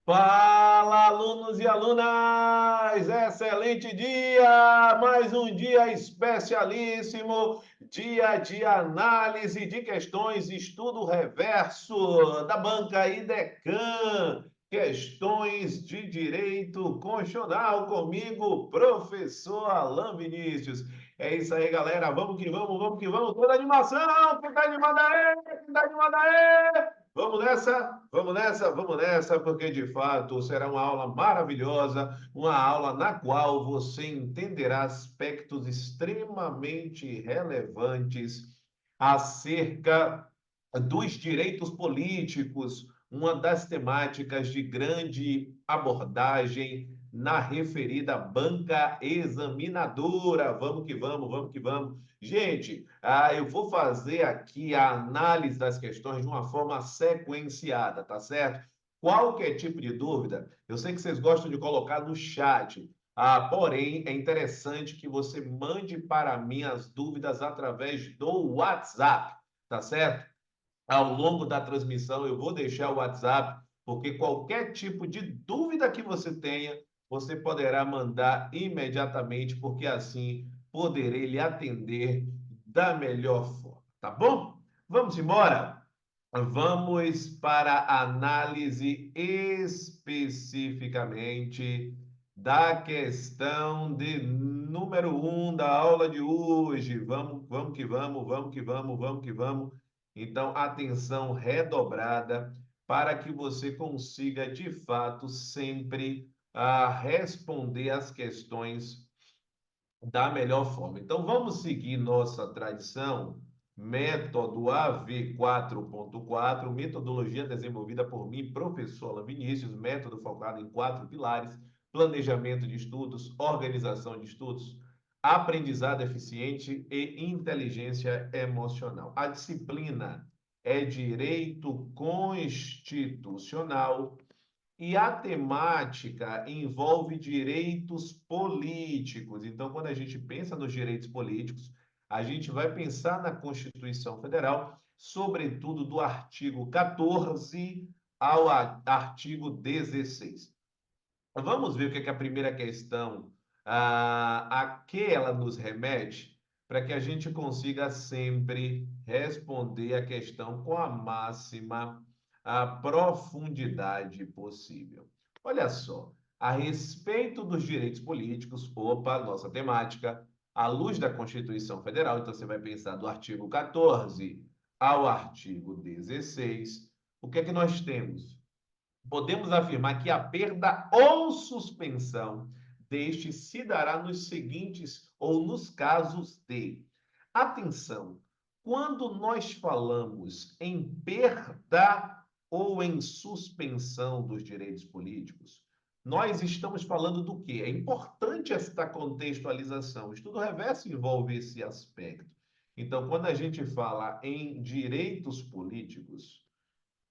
Fala, alunos e alunas! Excelente dia! Mais um dia especialíssimo, dia de análise de questões, estudo reverso da banca IDECAM, questões de direito constitucional comigo, professor Alain Vinícius. É isso aí, galera. Vamos que vamos. Toda animação! Quem tá animado aí? Quem tá animado aí? Vamos nessa, vamos nessa, vamos nessa, porque de fato será uma aula maravilhosa, uma aula na qual você entenderá aspectos extremamente relevantes acerca dos direitos políticos, uma das temáticas de grande abordagem na referida banca examinadora. Vamos que vamos, vamos que vamos. Gente, eu vou fazer aqui a análise das questões de uma forma sequenciada, tá certo? Qualquer tipo de dúvida, eu sei que vocês gostam de colocar no chat. Porém, é interessante que você mande para mim as dúvidas através do WhatsApp, tá certo? Ao longo da transmissão, eu vou deixar o WhatsApp, porque qualquer tipo de dúvida que você tenha, você poderá mandar imediatamente, porque assim poderei lhe atender da melhor forma, tá bom? Vamos embora? Vamos para a análise especificamente da questão de número um da aula de hoje. Vamos que vamos, vamos que vamos, vamos que vamos. Então, atenção redobrada para que você consiga, de fato, sempre responder as questões da melhor forma. Então, vamos seguir nossa tradição, método AV4.4, metodologia desenvolvida por mim, professor Alan Vinícius, método focado em 4 pilares: planejamento de estudos, organização de estudos, aprendizado eficiente e inteligência emocional. A disciplina é direito constitucional e a temática envolve direitos políticos. Então, quando a gente pensa nos direitos políticos, a gente vai pensar na Constituição Federal, sobretudo do artigo 14 ao artigo 16. Vamos ver o que é a primeira questão, a que ela nos remete, para que a gente consiga sempre responder a questão com a máxima profundidade possível. Olha só, a respeito dos direitos políticos, opa, nossa temática, à luz da Constituição Federal, então você vai pensar do artigo 14 ao artigo 16, o que é que nós temos? Podemos afirmar que a perda ou suspensão deste se dará nos seguintes ou nos casos de. Atenção, quando nós falamos em perda ou em suspensão dos direitos políticos, nós estamos falando do quê? É importante esta contextualização. O estudo reverso envolve esse aspecto. Então, quando a gente fala em direitos políticos,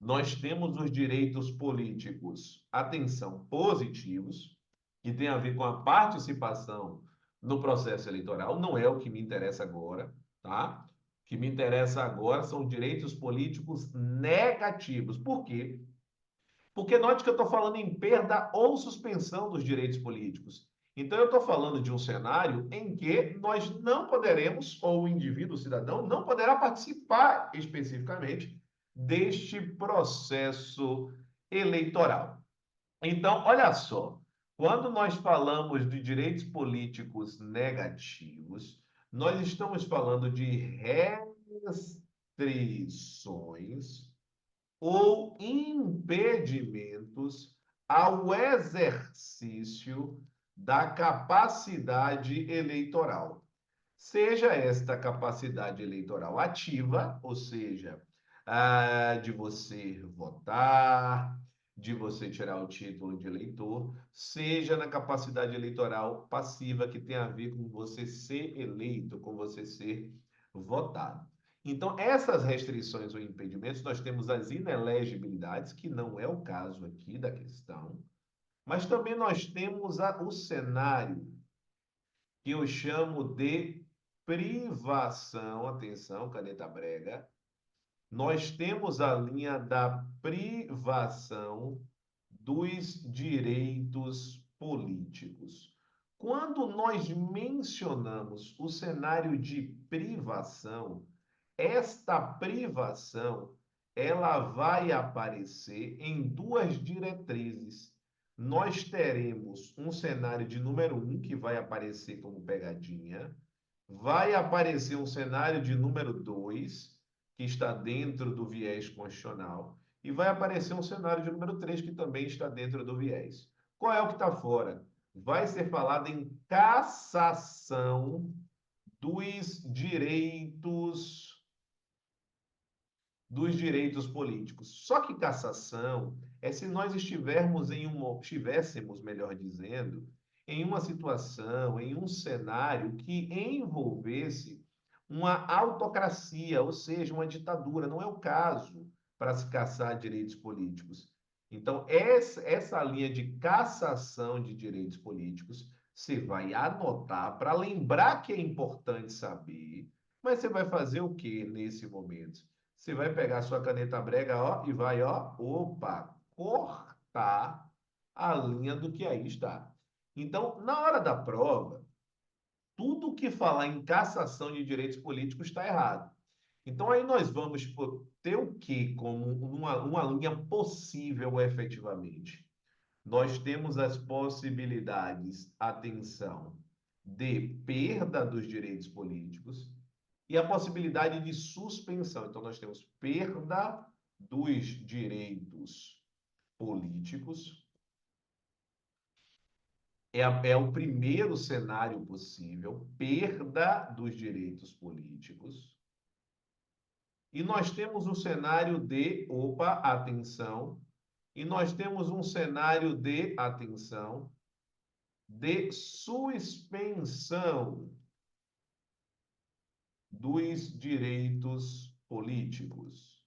nós temos os direitos políticos, atenção, positivos, que tem a ver com a participação no processo eleitoral, não é o que me interessa agora, tá? O que me interessa agora são direitos políticos negativos. Por quê? Porque note que eu estou falando em perda ou suspensão dos direitos políticos. Então, eu estou falando de um cenário em que nós não poderemos, ou o indivíduo, o cidadão, não poderá participar especificamente deste processo eleitoral. Então, olha só, quando nós falamos de direitos políticos negativos, nós estamos falando de restrições ou impedimentos ao exercício da capacidade eleitoral. Seja esta capacidade eleitoral ativa, ou seja, de você votar, de você tirar o título de eleitor, seja na capacidade eleitoral passiva, que tem a ver com você ser eleito, com você ser votado. Então, essas restrições ou impedimentos, nós temos as inelegibilidades, que não é o caso aqui da questão, mas também nós temos o cenário que eu chamo de privação. Atenção, caneta brega. Nós temos a linha da privação dos direitos políticos. Quando nós mencionamos o cenário de privação, esta privação ela vai aparecer em duas diretrizes. Nós teremos um cenário de número 1, que vai aparecer como pegadinha, vai aparecer um cenário de número 2, que está dentro do viés constitucional, e vai aparecer um cenário de número 3, que também está dentro do viés. Qual é o que está fora? Vai ser falado em cassação dos direitos políticos. Só que cassação é se nós estivéssemos, melhor dizendo, em uma situação, em um cenário que envolvesse uma autocracia, ou seja, uma ditadura. Não é o caso para se cassar direitos políticos. Então, essa linha de cassação de direitos políticos, você vai anotar para lembrar que é importante saber, mas você vai fazer o que nesse momento? Você vai pegar sua caneta brega, ó, e vai, ó, opa, cortar a linha do que aí está. Então, na hora da prova, tudo que falar em cassação de direitos políticos está errado. Então, aí nós vamos ter o que como uma linha possível efetivamente? Nós temos as possibilidades, atenção, de perda dos direitos políticos e a possibilidade de suspensão. Então, nós temos perda dos direitos políticos, é o primeiro cenário possível, perda dos direitos políticos. E nós temos um cenário de, opa, atenção, e nós temos um cenário de, atenção, de suspensão dos direitos políticos.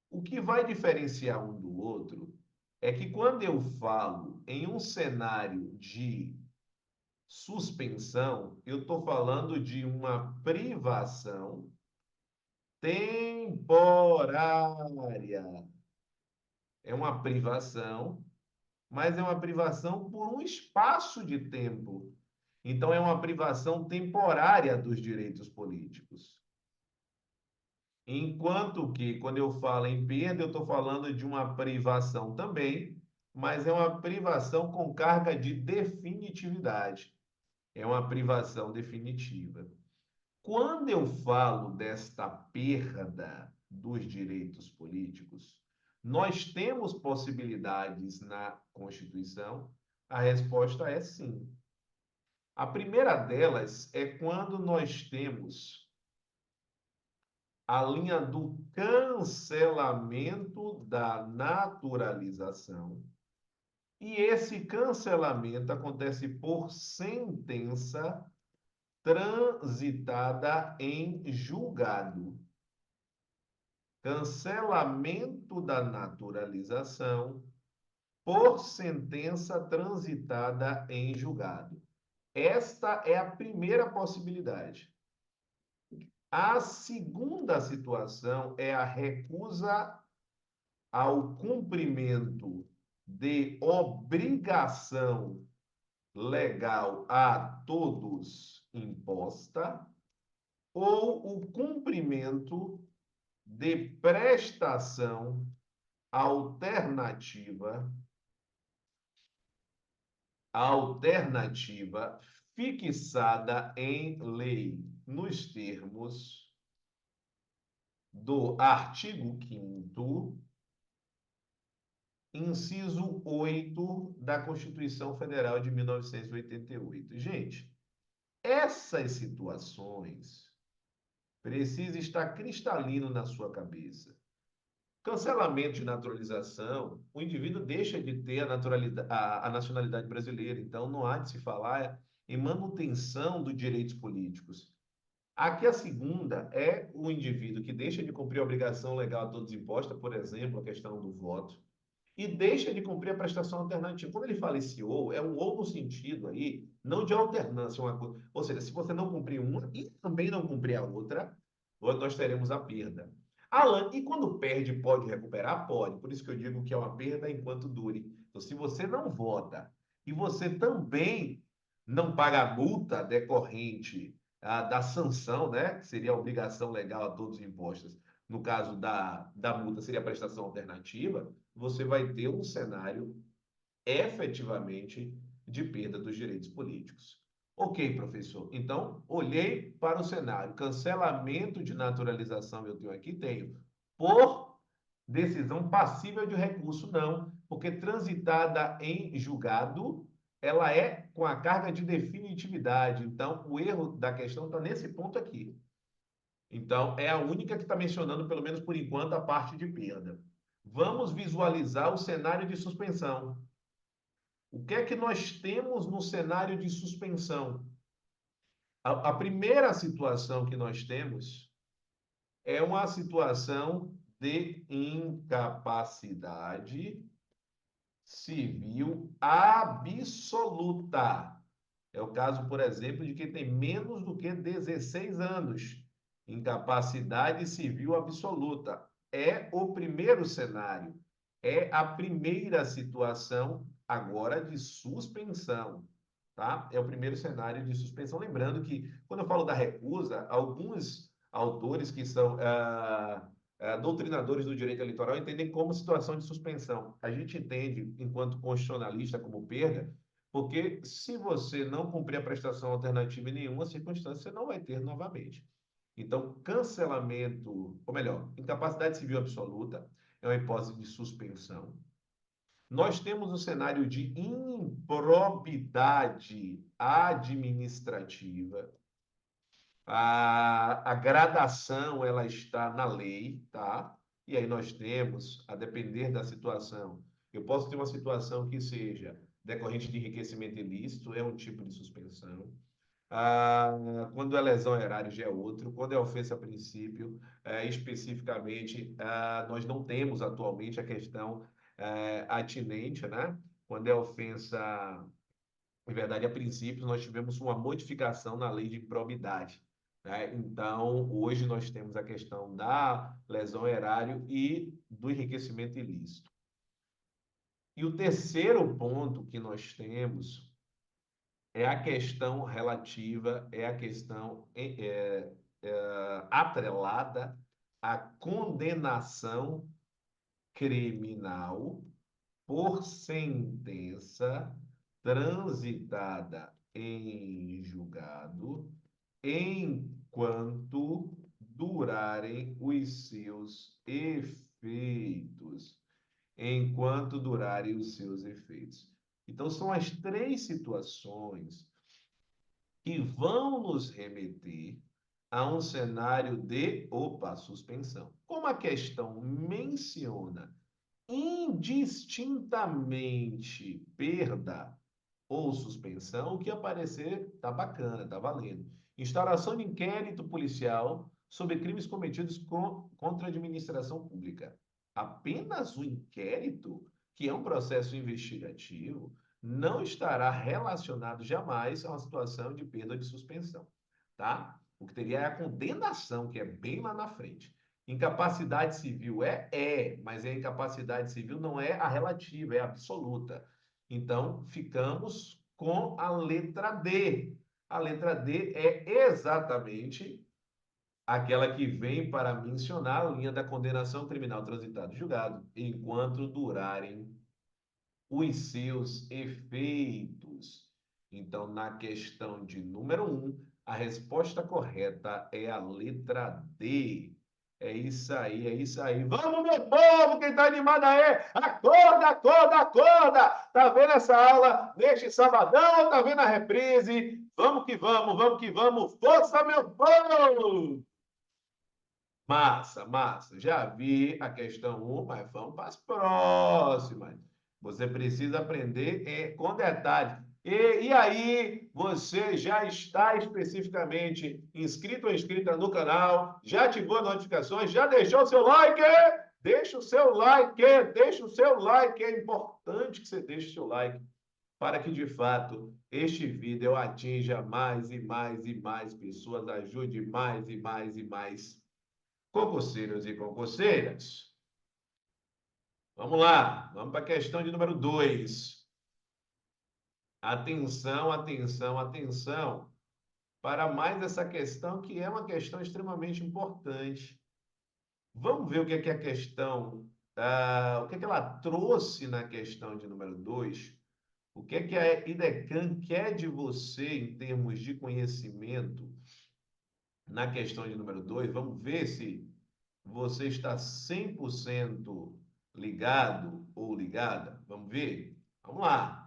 O que vai diferenciar um do outro é que quando eu falo em um cenário de suspensão, eu estou falando de uma privação temporária. É uma privação, mas é uma privação por um espaço de tempo. Então, é uma privação temporária dos direitos políticos. Enquanto que, quando eu falo em perda, eu estou falando de uma privação também, mas é uma privação com carga de definitividade. É uma privação definitiva. Quando eu falo desta perda dos direitos políticos, nós temos possibilidades na Constituição? A resposta é sim. A primeira delas é quando nós temos a linha do cancelamento da naturalização. E esse cancelamento acontece por sentença transitada em julgado. Cancelamento da naturalização por sentença transitada em julgado. Esta é a primeira possibilidade. A segunda situação é a recusa ao cumprimento de obrigação legal a todos imposta ou o cumprimento de prestação alternativa fixada em lei, nos termos do artigo 5º, inciso 8 da Constituição Federal de 1988. Gente, essas situações precisam estar cristalino na sua cabeça. Cancelamento de naturalização, o indivíduo deixa de ter a nacionalidade brasileira, então não há de se falar em manutenção dos direitos políticos. Aqui a segunda é o indivíduo que deixa de cumprir a obrigação legal a todos imposta, por exemplo, a questão do voto, e deixa de cumprir a prestação alternativa. Quando ele fala esse ou, é um ou no sentido aí, não de alternância, ou seja, se você não cumprir uma e também não cumprir a outra, nós teremos a perda. Alan, e quando perde, pode recuperar? Pode. Por isso que eu digo que é uma perda enquanto dure. Então, se você não vota e você também não paga a multa decorrente da sanção, né, que seria a obrigação legal a todos os impostos, no caso da multa seria a prestação alternativa, você vai ter um cenário efetivamente de perda dos direitos políticos. Ok, professor. Então, olhei para o cenário. Cancelamento de naturalização eu tenho aqui? Tenho. Por decisão passível de recurso, não. Porque transitada em julgado, ela é com a carga de definitividade. Então, o erro da questão está nesse ponto aqui. Então, é a única que está mencionando, pelo menos por enquanto, a parte de perda. Vamos visualizar o cenário de suspensão. O que é que nós temos no cenário de suspensão? A primeira situação que nós temos é uma situação de incapacidade civil absoluta. É o caso, por exemplo, de quem tem menos do que 16 anos. Incapacidade civil absoluta. É o primeiro cenário. É a primeira situação agora de suspensão. Tá? É o primeiro cenário de suspensão. Lembrando que, quando eu falo da recusa, alguns autores que são doutrinadores do direito eleitoral entendem como situação de suspensão. A gente entende, enquanto constitucionalista, como perda, porque se você não cumprir a prestação alternativa em nenhuma circunstância, você não vai ter novamente. Então, cancelamento, ou melhor, incapacidade civil absoluta é uma hipótese de suspensão. Nós temos o cenário de improbidade administrativa. A gradação, ela está na lei, tá? E aí nós temos, a depender da situação, eu posso ter uma situação que seja decorrente de enriquecimento ilícito, é um tipo de suspensão. Quando é lesão erária já é outro. Quando é ofensa a princípio, especificamente, nós não temos atualmente a questão atinente, né? Quando é ofensa, em verdade, a princípio, nós tivemos uma modificação na lei de improbidade, né? Então, hoje nós temos a questão da lesão erária e do enriquecimento ilícito. E o terceiro ponto que nós temos é a questão relativa, é a questão atrelada à condenação criminal por sentença transitada em julgado, enquanto durarem os seus efeitos. Enquanto durarem os seus efeitos. Então, são as três situações que vão nos remeter a um cenário de, suspensão. Como a questão menciona indistintamente perda ou suspensão, o que aparecer está bacana, está valendo. Instauração de inquérito policial sobre crimes cometidos contra a administração pública. Apenas o inquérito, que é um processo investigativo, não estará relacionado jamais a uma situação de perda ou de suspensão, tá? O que teria é a condenação, que é bem lá na frente. Incapacidade civil mas a incapacidade civil não é a relativa, é a absoluta. Então, ficamos com a letra D. A letra D é exatamente aquela que vem para mencionar a linha da condenação criminal transitada e julgado, enquanto durarem os seus efeitos. Então, na questão de número 1, a resposta correta é a letra D. É isso aí, é isso aí. Vamos, meu povo, quem tá animado aí? Acorda, acorda, acorda! Tá vendo essa aula neste sabadão? Tá vendo a reprise? Vamos que vamos, vamos que vamos. Força, meu povo! Massa, massa. Já vi a questão 1, mas vamos para as próximas. Você precisa aprender com detalhes. E aí, você já está especificamente inscrito ou inscrita no canal? Já ativou as notificações? Já deixou o seu like? Deixa o seu like, deixa o seu like. É importante que você deixe o seu like para que, de fato, este vídeo atinja mais e mais e mais pessoas, ajude mais e mais e mais concurseiros e concurseiras. Vamos lá, vamos para a questão de número 2. Atenção, atenção, atenção para mais essa questão, que é uma questão extremamente importante. Vamos ver o que é a questão, o que é que ela trouxe na questão de número 2. O que é que a IDECAN quer de você em termos de conhecimento na questão de número 2? Vamos ver se você está 100% ligado ou ligada. Vamos ver? Vamos lá.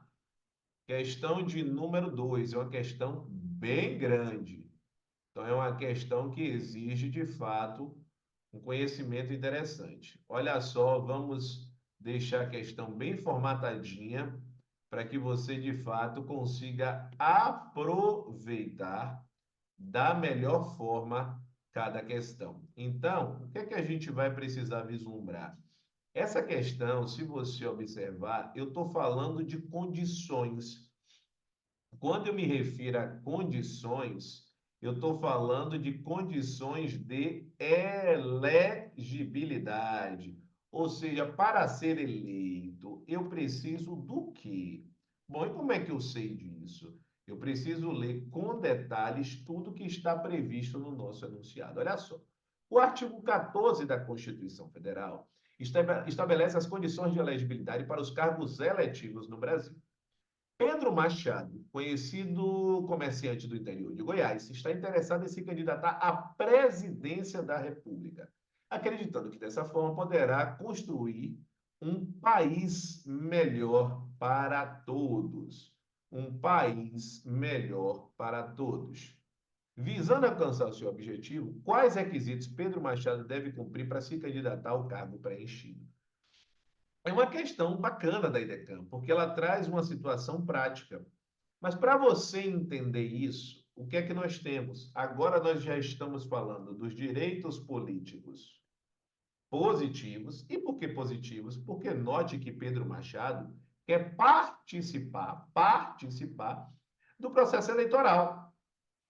Questão de número 2 é uma questão bem grande. Então, é uma questão que exige, de fato, um conhecimento interessante. Olha só, vamos deixar a questão bem formatadinha para que você, de fato, consiga aproveitar da melhor forma cada questão. Então, o que é que a gente vai precisar vislumbrar? Essa questão, se você observar, eu estou falando de condições. Quando eu me refiro a condições, eu estou falando de condições de elegibilidade. Ou seja, para ser eleito, eu preciso do quê? Bom, e como é que eu sei disso? Eu preciso ler com detalhes tudo que está previsto no nosso enunciado. Olha só. O artigo 14 da Constituição Federal estabelece as condições de elegibilidade para os cargos eletivos no Brasil. Pedro Machado, conhecido comerciante do interior de Goiás, está interessado em se candidatar à presidência da República, acreditando que dessa forma poderá construir um país melhor para todos. Um país melhor para todos. Visando alcançar o seu objetivo, quais requisitos Pedro Machado deve cumprir para se candidatar ao cargo preenchido? É uma questão bacana da IDECAM, porque ela traz uma situação prática. Mas para você entender isso, o que é que nós temos? Agora nós já estamos falando dos direitos políticos positivos. E por que positivos? Porque note que Pedro Machado quer participar do processo eleitoral.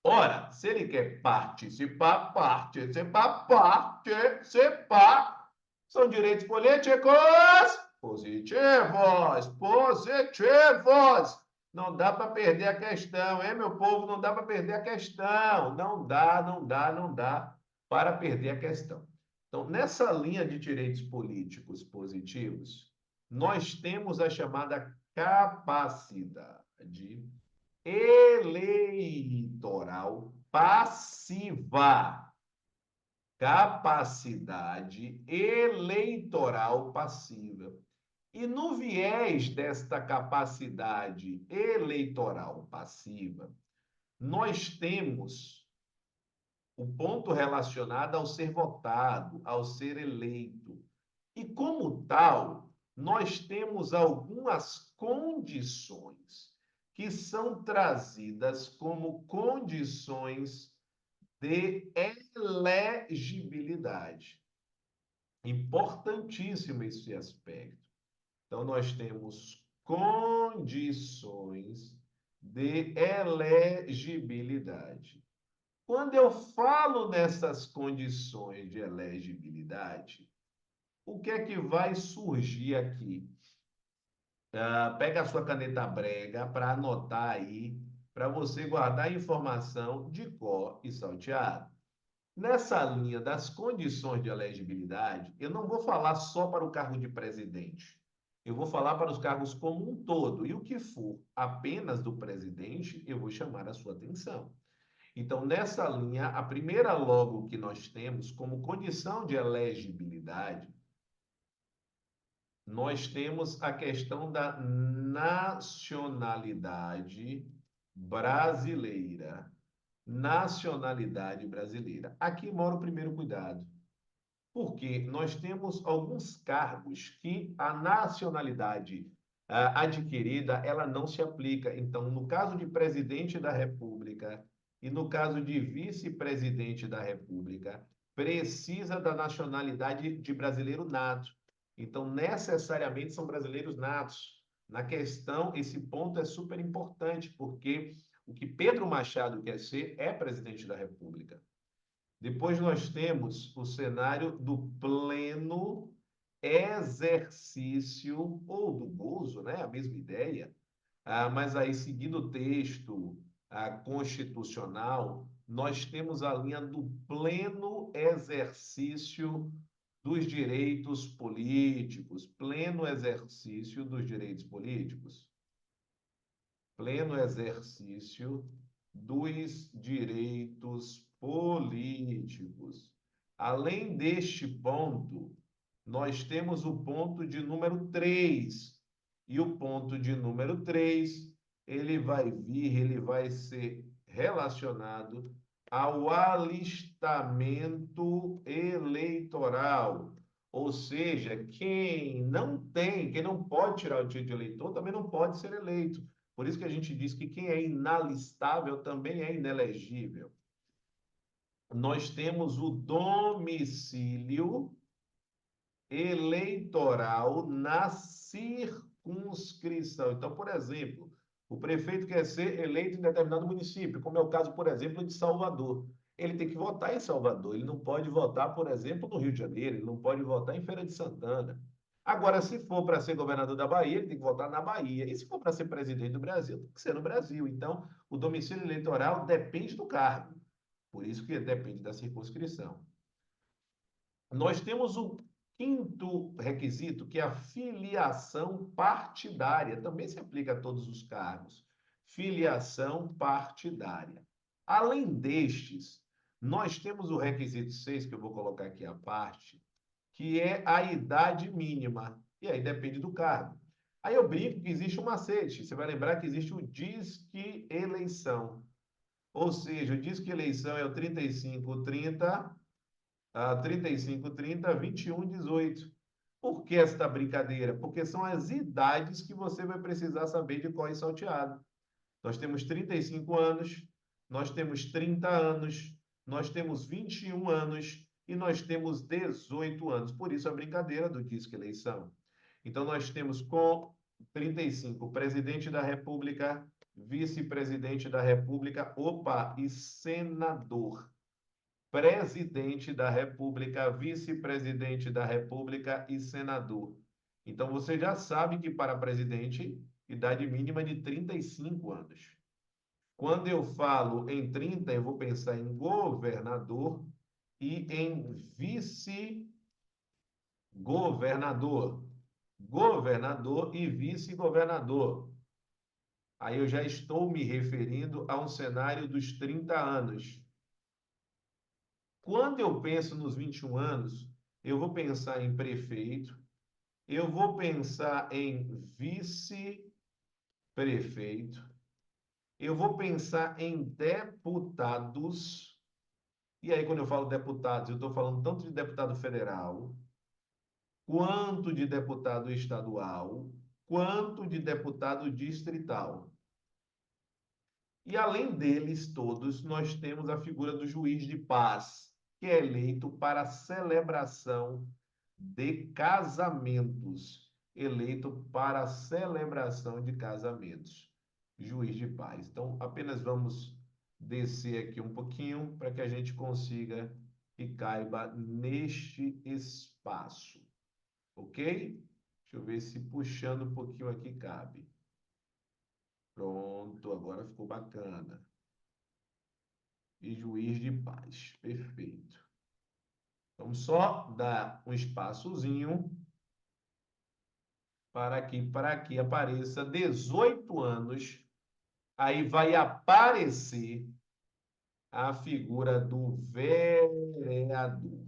Ora, se ele quer participar, são direitos políticos positivos. Não dá para perder a questão, hein, meu povo? Não dá para perder a questão. Não dá para perder a questão. Então, nessa linha de direitos políticos positivos, nós temos a chamada capacidade eleitoral passiva. Capacidade eleitoral passiva. E no viés desta capacidade eleitoral passiva, nós temos o ponto relacionado ao ser votado, ao ser eleito. E como tal, nós temos algumas condições que são trazidas como condições de elegibilidade. Importantíssimo esse aspecto. Então, nós temos condições de elegibilidade. Quando eu falo nessas condições de elegibilidade, o que é que vai surgir aqui? Pega a sua caneta brega para anotar aí, para você guardar a informação de cor e salteado. Nessa linha das condições de elegibilidade, eu não vou falar só para o cargo de presidente. Eu vou falar para os cargos como um todo. E o que for apenas do presidente, eu vou chamar a sua atenção. Então, nessa linha, a primeira logo que nós temos como condição de elegibilidade, nós temos a questão da nacionalidade brasileira. Nacionalidade brasileira. Aqui mora o primeiro cuidado, porque nós temos alguns cargos que a nacionalidade adquirida, ela não se aplica. Então, no caso de presidente da República e no caso de vice-presidente da República, precisa da nacionalidade de brasileiro nato. Então, necessariamente são brasileiros natos. Na questão, esse ponto é super importante, porque o que Pedro Machado quer ser é presidente da República. Depois nós temos o cenário do pleno exercício ou do gozo, né? A mesma ideia. Mas aí, seguindo o texto constitucional, nós temos a linha do pleno exercício dos direitos políticos. Pleno exercício dos direitos políticos. Pleno exercício dos direitos políticos. Além deste ponto, nós temos o ponto de número 3. E o ponto de número 3, ele vai ser relacionado ao alistamento eleitoral. Ou seja, quem não pode tirar o título de eleitor, também não pode ser eleito. Por isso que a gente diz que quem é inalistável também é inelegível. Nós temos o domicílio eleitoral na circunscrição. Então, por exemplo, o prefeito quer ser eleito em determinado município, como é o caso, por exemplo, de Salvador. Ele tem que votar em Salvador, ele não pode votar, por exemplo, no Rio de Janeiro, ele não pode votar em Feira de Santana. Agora, se for para ser governador da Bahia, ele tem que votar na Bahia. E se for para ser presidente do Brasil, tem que ser no Brasil. Então, o domicílio eleitoral depende do cargo. Por isso que depende da circunscrição. Nós temos o quinto requisito, que é a filiação partidária. Também se aplica a todos os cargos. Filiação partidária. Além destes, nós temos o requisito 6, que eu vou colocar aqui à parte, que é a idade mínima. E aí depende do cargo. Aí eu brinco que existe um macete. Você vai lembrar que existe o disque eleição. Ou seja, o disque eleição é o 3530, 3530, 2118. Por que esta brincadeira? Porque são as idades que você vai precisar saber de qual é salteado. Nós temos 35 anos, nós temos 30 anos, nós temos 21 anos e nós temos 18 anos. Por isso a brincadeira do disque eleição. Então nós temos com 35 presidente da República, vice-presidente da República, e senador. Presidente da República, vice-presidente da República e senador. Então você já sabe que para presidente, idade mínima é de 35 anos. Quando eu falo em 30, eu vou pensar em governador e em vice-governador. Governador e vice-governador. Aí eu já estou me referindo a um cenário dos 30 anos. Quando eu penso nos 21 anos, eu vou pensar em prefeito, eu vou pensar em vice-prefeito, eu vou pensar em deputados. E aí, quando eu falo deputados, eu estou falando tanto de deputado federal, quanto de deputado estadual, quanto de deputado distrital. E além deles todos, nós temos a figura do juiz de paz, que é eleito para a celebração de casamentos. Eleito para a celebração de casamentos. Juiz de paz. Então, apenas vamos descer aqui um pouquinho para que a gente consiga e caiba neste espaço. Ok? Deixa eu ver se puxando um pouquinho aqui cabe. Pronto, agora ficou bacana. E juiz de paz. Perfeito. Vamos só dar um espaçozinho para que apareça 18 anos. Aí vai aparecer a figura do vereador.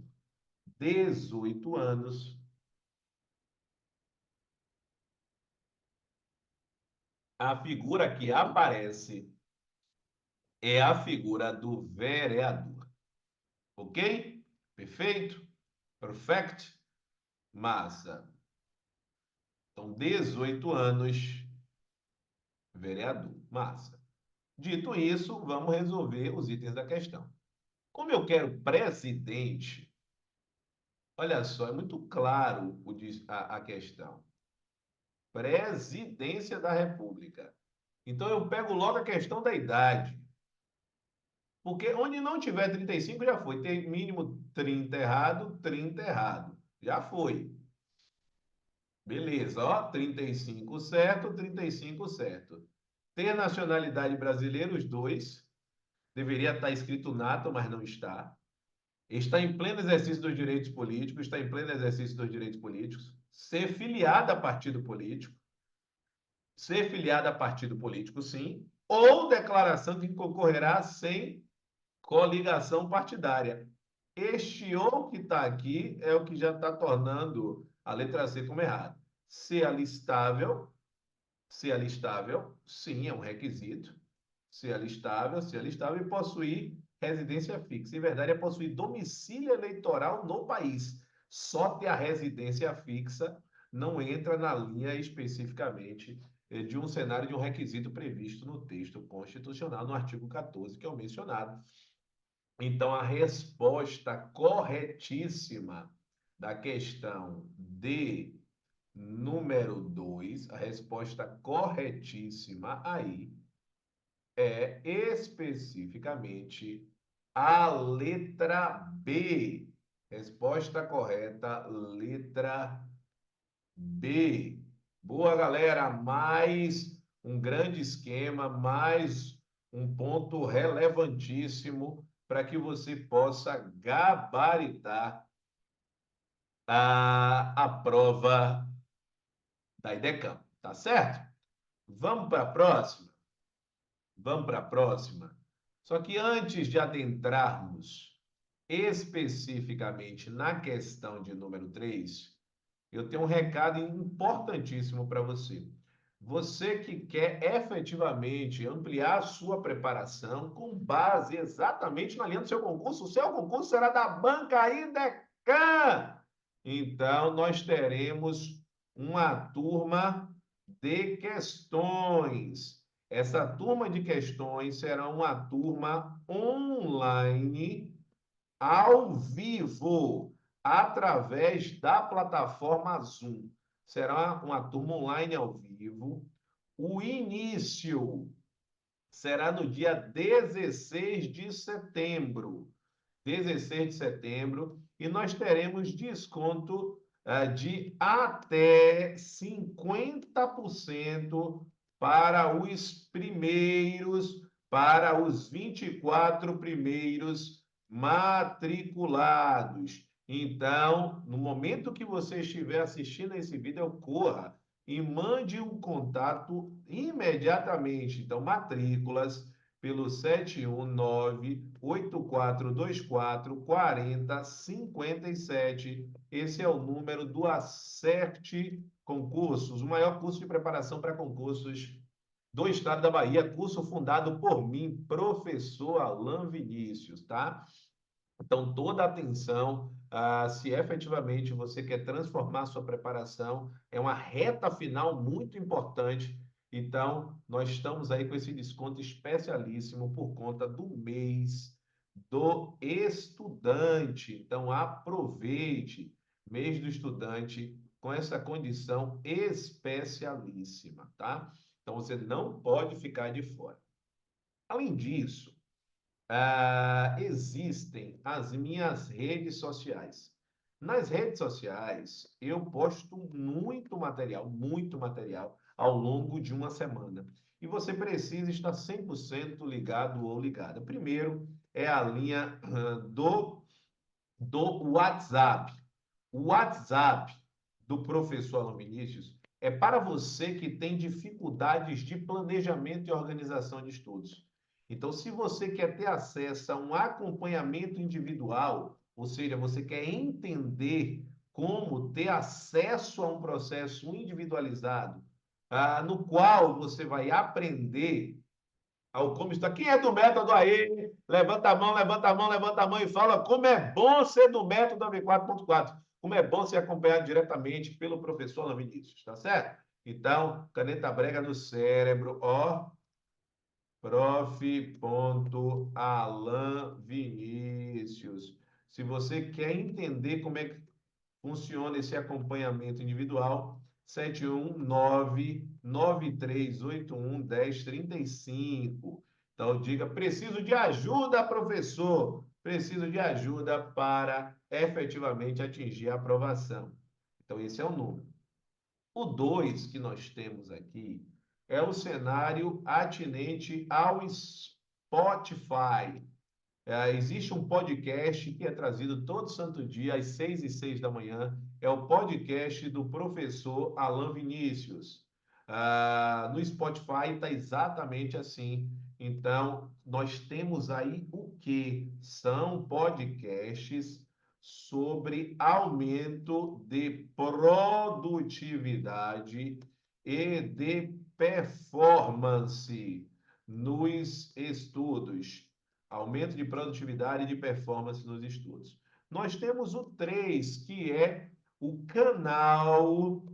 18 anos. A figura que aparece é a figura do vereador. Ok? Perfeito? Perfect? Massa. Então, 18 anos, vereador. Massa. Dito isso, vamos resolver os itens da questão. Como eu quero presidente, olha só, é muito claro a questão. Presidência da República. Então, eu pego logo a questão da idade. Porque onde não tiver 35 já foi. Tem mínimo 30 errado, 30 errado. Já foi. Beleza, ó, 35 certo, 35 certo. Ter nacionalidade brasileira, os dois. Deveria estar escrito nato, mas não está. Está em pleno exercício dos direitos políticos, está em pleno exercício dos direitos políticos. Ser filiado a partido político, ser filiado a partido político, sim. Ou declaração que concorrerá sem coligação partidária. Este ou que está aqui é o que já está tornando a letra C como errado. Ser alistável, sim, é um requisito. Ser alistável e possuir residência fixa. Em verdade, é possuir domicílio eleitoral no país. Só ter a residência fixa não entra na linha especificamente de um cenário de um requisito previsto no texto constitucional, no artigo 14, que é o mencionado. Então, a resposta corretíssima da questão D número 2, a resposta corretíssima aí é especificamente a letra B. Resposta correta, letra B. Boa, galera. Mais um grande esquema, mais um ponto relevantíssimo para que você possa gabaritar a prova da IDECAM, tá certo? Vamos para a próxima? Vamos para a próxima. Só que antes de adentrarmos especificamente na questão de número 3, eu tenho um recado importantíssimo para você. Você que quer efetivamente ampliar a sua preparação com base exatamente na linha do seu concurso, o seu concurso será da Banca IDECAM. Então, nós teremos uma turma de questões. Essa turma de questões será uma turma online, ao vivo, através da plataforma Zoom. Será uma turma online ao vivo. O início será no dia 16 de setembro. 16 de setembro, e nós teremos desconto de até 50% para os 24 primeiros matriculados. Então, no momento que você estiver assistindo esse vídeo, corra e mande um contato imediatamente. Então, matrículas pelo 719-8424-4057. Esse é o número do Acerte Concursos, o maior curso de preparação para concursos do estado da Bahia, curso fundado por mim, professor Alain Vinícius, tá? Então, toda atenção, se efetivamente você quer transformar sua preparação, é uma reta final muito importante. Então, nós estamos aí com esse desconto especialíssimo por conta do mês do estudante. Então, aproveite, mês do estudante, com essa condição especialíssima, tá? Então, você não pode ficar de fora. Além disso, existem as minhas redes sociais. Nas redes sociais, eu posto muito material ao longo de uma semana. E você precisa estar 100% ligado ou ligada. Primeiro é a linha do WhatsApp. O WhatsApp do professor Alan Vinícius é para você que tem dificuldades de planejamento e organização de estudos. Então, se você quer ter acesso a um acompanhamento individual, ou seja, você quer entender como ter acesso a um processo individualizado, no qual você vai aprender ao como está. Quem é do método aí? Levanta a mão, levanta a mão, levanta a mão e fala como é bom ser do método AV4.4. Como é bom ser acompanhado diretamente pelo professor Alan Vinícius, tá certo? Então, caneta brega no cérebro, ó, prof. Alan Vinícius. Se você quer entender como é que funciona esse acompanhamento individual, 719-9381-1035. Então, diga, preciso de ajuda, professor. Preciso de ajuda para efetivamente atingir a aprovação. Então, esse é o número. O 2 que nós temos aqui é o cenário atinente ao Spotify. Existe um podcast que é trazido todo santo dia, às 6h06 da manhã. É o podcast do professor Alan Vinícius. No Spotify está exatamente assim. Então, nós temos aí o que? São podcasts sobre aumento de produtividade e de performance nos estudos. Aumento de produtividade e de performance nos estudos. Nós temos o 3, que é o canal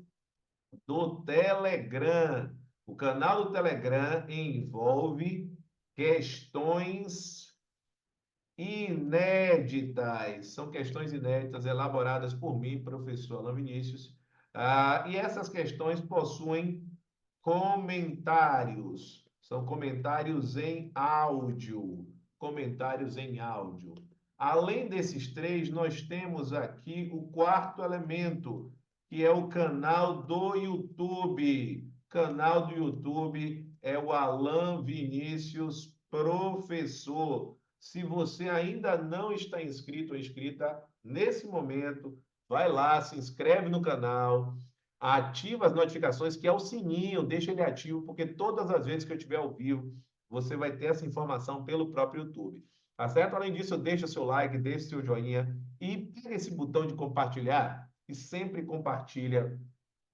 do Telegram. O canal do Telegram envolve questões inéditas. São questões inéditas elaboradas por mim, professor Alan Vinícius. E essas questões possuem comentários. São comentários em áudio. Comentários em áudio. Além desses 3, nós temos aqui o 4º elemento, que é o canal do YouTube. Canal do YouTube é o Alan Vinícius Professor. Se você ainda não está inscrito ou inscrita, nesse momento, vai lá, se inscreve no canal, ativa as notificações, que é o sininho, deixa ele ativo, porque todas as vezes que eu estiver ao vivo, você vai ter essa informação pelo próprio YouTube. Tá certo? Além disso, deixa seu like, deixa seu joinha e pega esse botão de compartilhar e sempre compartilha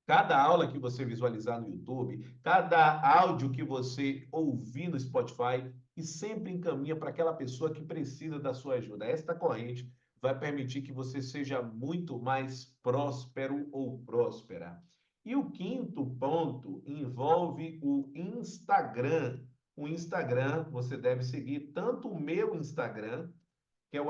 cada aula que você visualizar no YouTube, cada áudio que você ouvir no Spotify e sempre encaminha para aquela pessoa que precisa da sua ajuda. Esta corrente vai permitir que você seja muito mais próspero ou próspera. E o 5º ponto envolve o Instagram. O Instagram, você deve seguir tanto o meu Instagram, que é o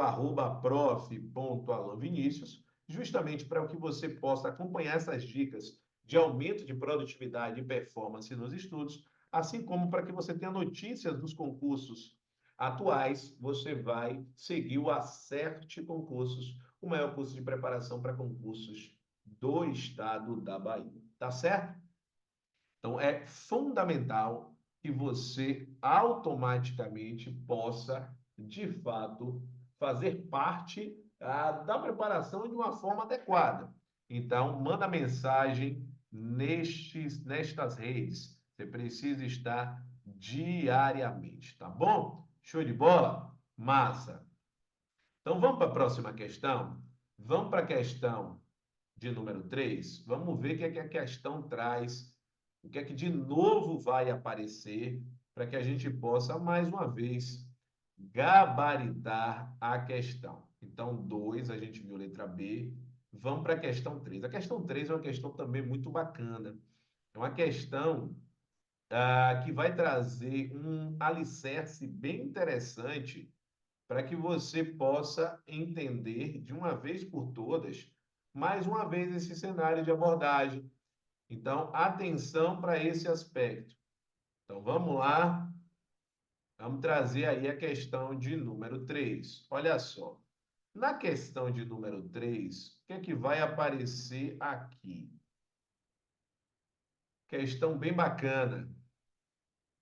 @prof.alanvinicius, justamente para que você possa acompanhar essas dicas de aumento de produtividade e performance nos estudos, assim como para que você tenha notícias dos concursos atuais, você vai seguir o Acerte Concursos, o maior curso de preparação para concursos do estado da Bahia. Tá certo? Então, é fundamental que você automaticamente possa, de fato, fazer parte da preparação de uma forma adequada. Então, manda mensagem nestas redes. Você precisa estar diariamente, tá bom? Show de bola? Massa! Então, vamos para a próxima questão? Vamos para a questão de número 3. Vamos ver o que é que a questão traz, o que é que de novo vai aparecer, para que a gente possa, mais uma vez, gabaritar a questão. Então, 2, a gente viu letra B. Vamos para a questão 3. A questão 3 é uma questão também muito bacana. É uma questão que vai trazer um alicerce bem interessante para que você possa entender de uma vez por todas, mais uma vez, esse cenário de abordagem. Então, atenção para esse aspecto. Então, vamos lá. Vamos trazer aí a questão de número 3. Olha só. Na questão de número 3, o que é que vai aparecer aqui? Questão bem bacana.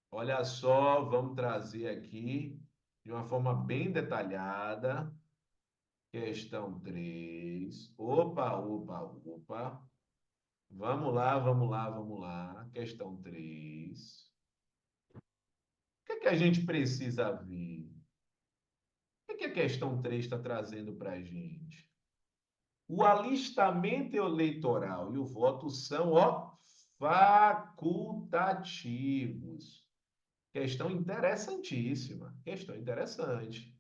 Olha só, vamos trazer aqui de uma forma bem detalhada. Questão 3. Opa, opa, opa. Vamos lá, vamos lá, vamos lá. Questão 3. O que é que a gente precisa ver? O que é que a questão 3 está trazendo para a gente? O alistamento eleitoral e o voto são, facultativos. Questão interessantíssima. Questão interessante.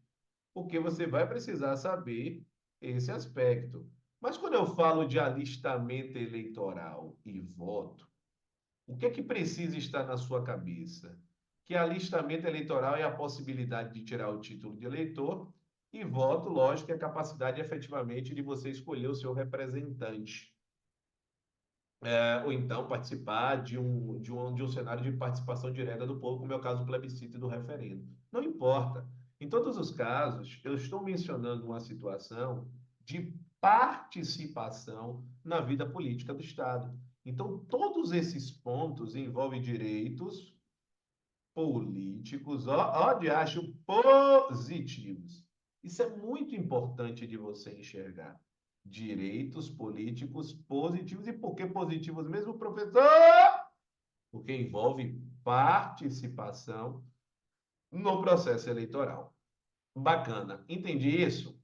Porque você vai precisar saber esse aspecto. Mas quando eu falo de alistamento eleitoral e voto, o que é que precisa estar na sua cabeça? Que alistamento eleitoral é a possibilidade de tirar o título de eleitor e voto, lógico, é a capacidade efetivamente de você escolher o seu representante. Ou então participar de um cenário de participação direta do povo, como é o caso do plebiscito e do referendo. Não importa. Em todos os casos, eu estou mencionando uma situação de participação na vida política do Estado. Então, todos esses pontos envolvem direitos políticos, ó, de acho positivos. Isso é muito importante de você enxergar. Direitos políticos positivos. E por que positivos mesmo, professor? Porque envolve participação no processo eleitoral. Bacana. Entendi isso?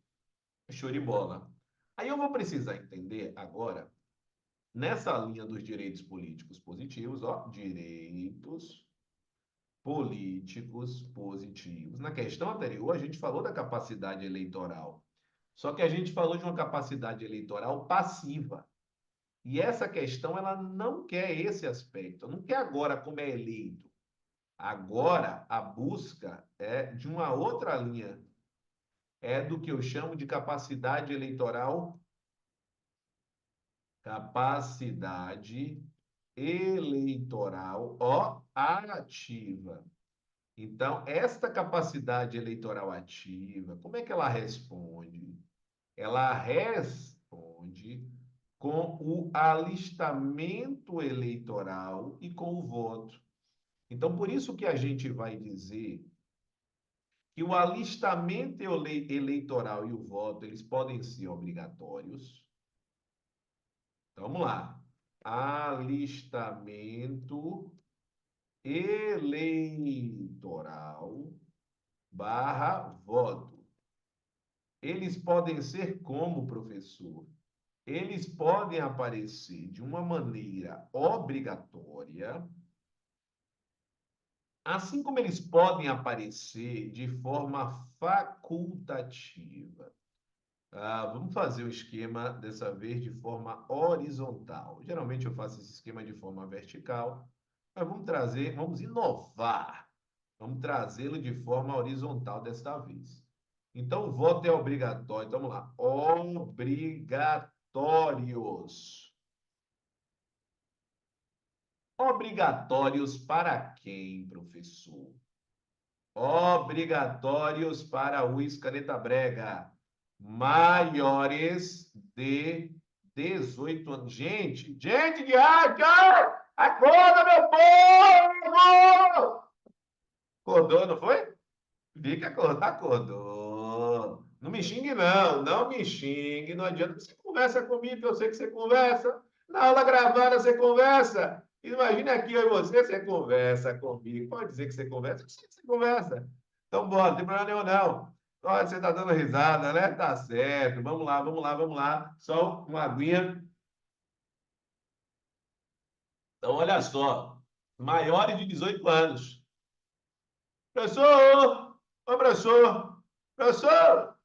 Show de bola. Aí eu vou precisar entender agora, nessa linha dos direitos políticos positivos, ó, direitos políticos positivos. Na questão anterior, a gente falou da capacidade eleitoral. Só que a gente falou de uma capacidade eleitoral passiva. E essa questão, ela não quer esse aspecto. Não quer agora como é eleito. Agora, a busca é de uma outra linha. É do que eu chamo de capacidade eleitoral. Capacidade eleitoral, ó, ativa. Então, esta capacidade eleitoral ativa, como é que ela responde? Ela responde com o alistamento eleitoral e com o voto. Então, por isso que a gente vai dizer que o alistamento eleitoral e o voto, eles podem ser obrigatórios. Então, vamos lá. Alistamento eleitoral barra voto. Eles podem ser como, professor? Eles podem aparecer de uma maneira obrigatória, assim como eles podem aparecer de forma facultativa. Vamos fazer o esquema dessa vez de forma horizontal. Geralmente eu faço esse esquema de forma vertical, mas vamos inovar. Vamos trazê-lo de forma horizontal desta vez. Então, o voto é obrigatório. Então, vamos lá. Obrigatórios. Obrigatórios para quem, professor? Obrigatórios para o caneta brega. Maiores de 18 anos. Gente de rádio! Acorda, meu povo! Acordou, não foi? Vi que acordou. Não me xingue, não. Não me xingue. Não adianta. Você conversa comigo, que eu sei que você conversa. Na aula gravada você conversa. Imagina aqui eu e você conversa comigo. Pode dizer que você conversa, eu sei que você conversa. Então, bora, não tem problema nenhum, não. Olha, você está dando risada, né? Tá certo. Vamos lá, vamos lá, vamos lá. Só uma aguinha. Então, olha só. Maiores de 18 anos. Professor! Ô, professor! Professor!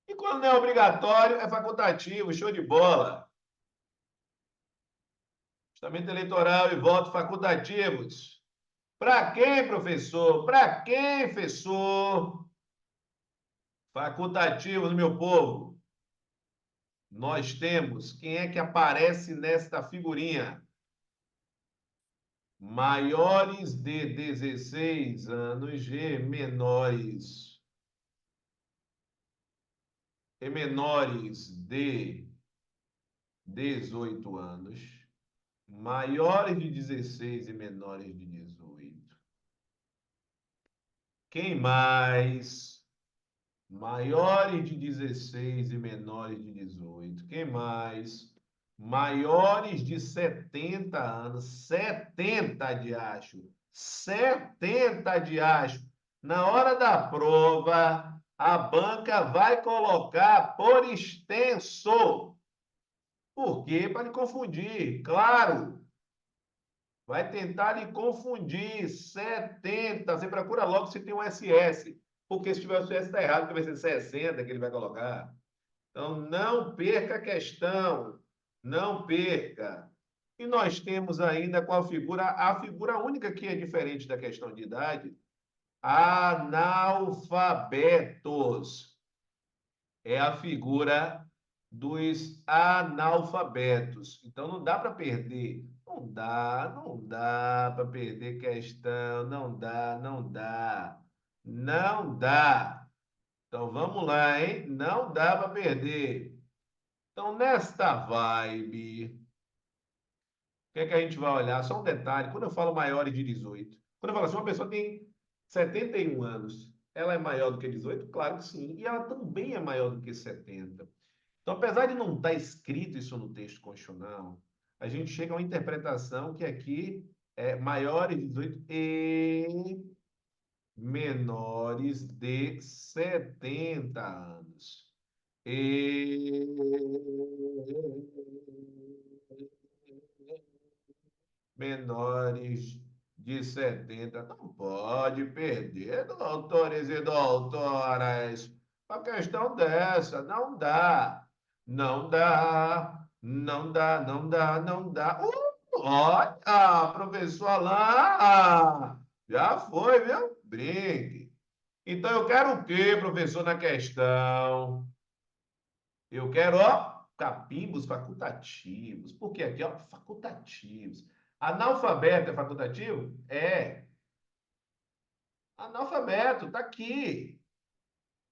E quando não é obrigatório, é facultativo, show de bola. Testamento eleitoral e voto facultativos. Para quem, professor? Para quem, professor? Facultativos, meu povo. Nós temos, quem é que aparece nesta figurinha? Maiores de 16 anos e menores de 18 anos. Maiores de 16 e menores de 18. Quem mais? Maiores de 16 e menores de 18. Quem mais? Maiores de 70 anos. 70 de acho. 70 de acho. Na hora da prova, a banca vai colocar por extenso. Por quê? Para lhe confundir. Claro. Vai tentar lhe confundir. 70. Você procura logo se tem um SS. Porque se tiver o SS está errado, porque vai ser 60 que ele vai colocar. Então, não perca a questão. Não perca. E nós temos ainda qual figura? A figura única que é diferente da questão de idade. Analfabetos. É a figura dos analfabetos. Então, não dá para perder. Não dá para perder questão. Não dá, não dá. Não dá. Então, vamos lá, hein? Não dá para perder. Então, nesta vibe, que é que a gente vai olhar? Só um detalhe, quando eu falo maiores de 18, quando eu falo assim, uma pessoa tem 71 anos, ela é maior do que 18? Claro que sim. E ela também é maior do que 70. Então, apesar de não estar escrito isso no texto constitucional, a gente chega a uma interpretação que aqui é maiores de 18 e menores de 70 anos. E menores de 70. Não pode perder, doutores e doutoras. A questão dessa, não dá. Não dá, não dá, não dá, não dá. Olha, professor Alain, já foi, viu? Brinque. Então, eu quero o quê, professor, na questão? Eu quero, ó, capimbos facultativos. Por quê? Aqui, ó, facultativos. Analfabeto é facultativo? É. Analfabeto, tá aqui.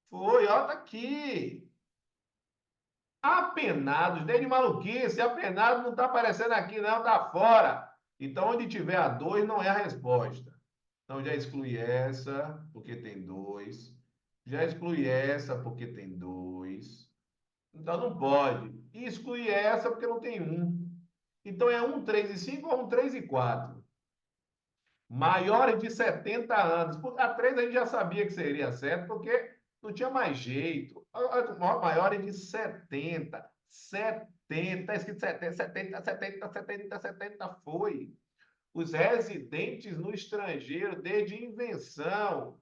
Foi, ó, tá aqui. Apenados, desde maluquice, apenado não tá aparecendo aqui, não, tá fora. Então, onde tiver a 2, não é a resposta. Então, já exclui essa, porque tem 2. Já exclui essa, porque tem 2. Então não pode. E exclui essa porque não tem um. Então é 1, 3 e 5 ou 1, 3 e 4. Maiores de 70 anos. A 3 a gente já sabia que seria certo, porque não tinha mais jeito. Maiores de 70. 70. Está escrito 70, 70, 70, 70, 70. Foi. Os residentes no estrangeiro, desde invenção.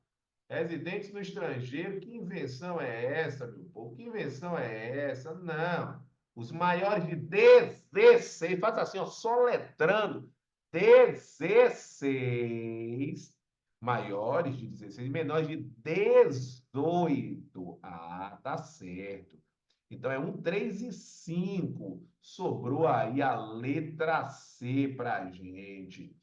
Residentes no estrangeiro, que invenção é essa, meu povo? Que invenção é essa? Não. Os maiores de 16, faz assim, ó, soletrando, 16, maiores de 16, menores de 18. Ah, tá certo. Então é 1, 3 e 5. Sobrou aí a letra C pra gente.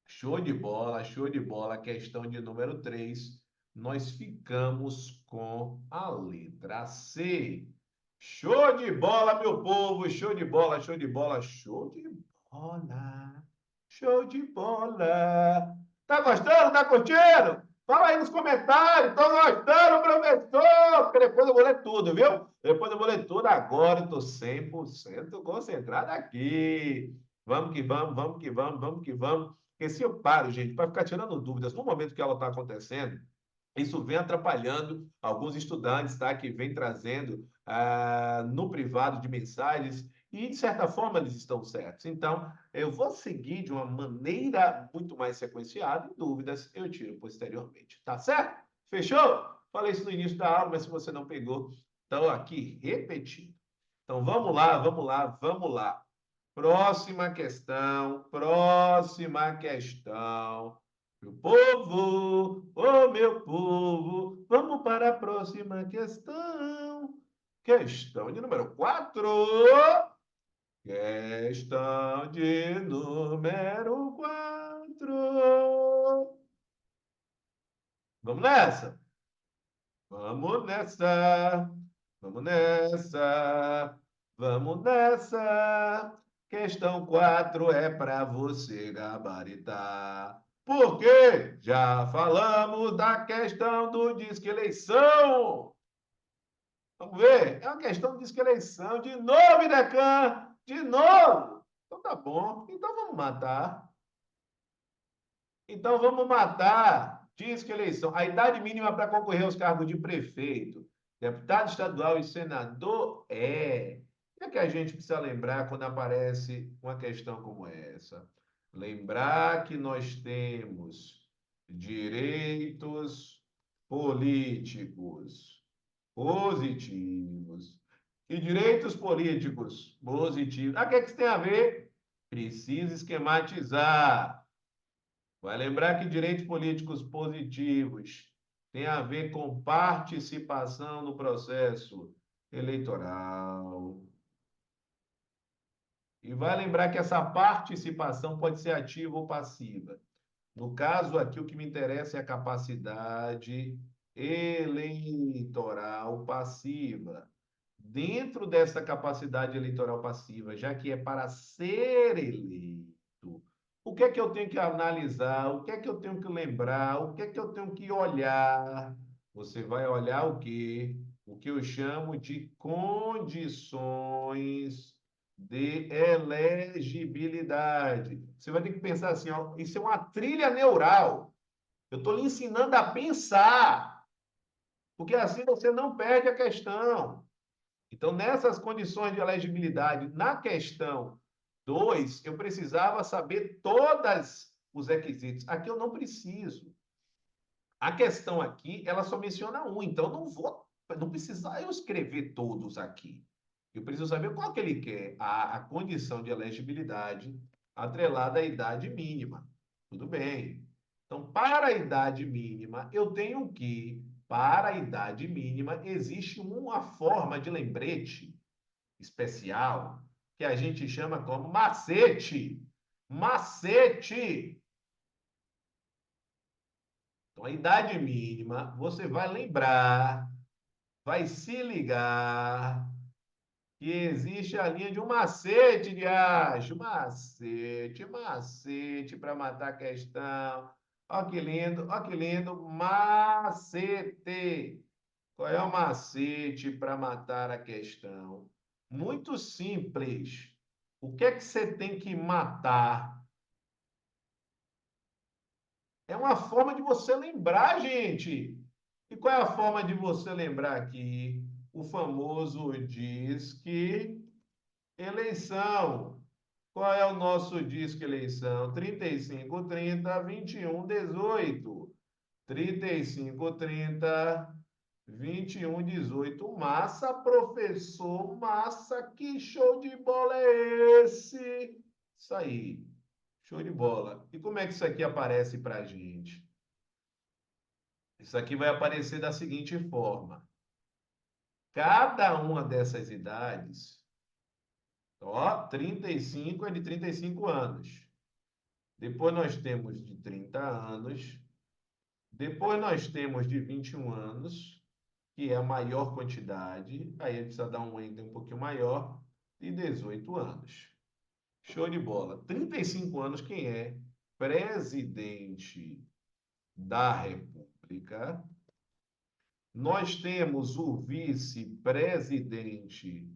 Show de bola, show de bola. Questão de número 3. Nós ficamos com a letra C. Show de bola, meu povo. Show de bola, show de bola, show de bola. Show de bola. Tá gostando? Tá curtindo? Fala aí nos comentários. Tô gostando, professor? Porque depois eu vou ler tudo, viu? Depois eu vou ler tudo. Agora eu tô 100% concentrado aqui. Vamos que vamos, vamos que vamos, vamos que vamos. Porque se eu paro, gente, para ficar tirando dúvidas no momento que ela está acontecendo, isso vem atrapalhando alguns estudantes, tá? Que vem trazendo no privado de mensagens e, de certa forma, eles estão certos. Então, eu vou seguir de uma maneira muito mais sequenciada e dúvidas eu tiro posteriormente, tá certo? Fechou? Falei isso no início da aula, mas se você não pegou, estou aqui repetindo. Então, vamos lá, vamos lá, vamos lá. Próxima questão, próxima questão. Meu povo, ô meu povo, vamos para a próxima questão. Questão de número 4. Questão de número 4. Vamos nessa? Vamos nessa. Vamos nessa. Vamos nessa. Questão 4 é para você gabaritar. Porque já falamos da questão do disque eleição. Vamos ver? É uma questão de disque eleição. De novo, Idecan! De novo! Então tá bom. Então vamos matar. Então vamos matar. Disque eleição. A idade mínima para concorrer aos cargos de prefeito, deputado estadual e senador é. O que a gente precisa lembrar quando aparece uma questão como essa? Lembrar que nós temos direitos políticos positivos e direitos políticos positivos. Ah, o que é que isso tem a ver? Precisa esquematizar. Vai lembrar que direitos políticos positivos tem a ver com participação no processo eleitoral. E vai lembrar que essa participação pode ser ativa ou passiva. No caso aqui, o que me interessa é a capacidade eleitoral passiva. dentro dessa capacidade eleitoral passiva, já que é para ser eleito, o que é que eu tenho que analisar? O que é que eu tenho que lembrar? O que é que eu tenho que olhar? Você vai olhar o quê? O que eu chamo de condições de elegibilidade. Você vai ter que pensar assim, ó, isso é uma trilha neural. Eu estou lhe ensinando a pensar, porque assim você não perde a questão. Então, nessas condições de elegibilidade, na questão 2, eu precisava saber todos os requisitos. Aqui eu não preciso. A questão aqui, ela só menciona um, então eu não precisa eu escrever todos aqui. Eu preciso saber qual que ele quer. A condição de elegibilidade atrelada à idade mínima. Tudo bem. Então, para a idade mínima, eu tenho que, para a idade mínima, existe uma forma de lembrete especial que a gente chama como macete. Macete! Então, a idade mínima, você vai lembrar, vai se ligar que existe a linha de um macete de acho, macete para matar a questão. Ó que lindo, macete. Qual é o macete para matar a questão? Muito simples. O que é que você tem que matar? É uma forma de você lembrar, gente. E qual é a forma de você lembrar aqui? O famoso disque eleição. Qual é o nosso disque eleição? 35, 30, 21, 18. 35, 30, 21, 18. Massa, professor, massa, que show de bola é esse? Isso aí, show de bola. E como é que isso aqui aparece para a gente? Isso aqui vai aparecer da seguinte forma: cada uma dessas idades, ó, 35 é de 35 anos. Depois nós temos de 30 anos. Depois nós temos de 21 anos, que é a maior quantidade. Aí precisa dar um enter um pouquinho maior, de 18 anos. Show de bola. 35 anos, quem é presidente da República. Nós temos o vice-presidente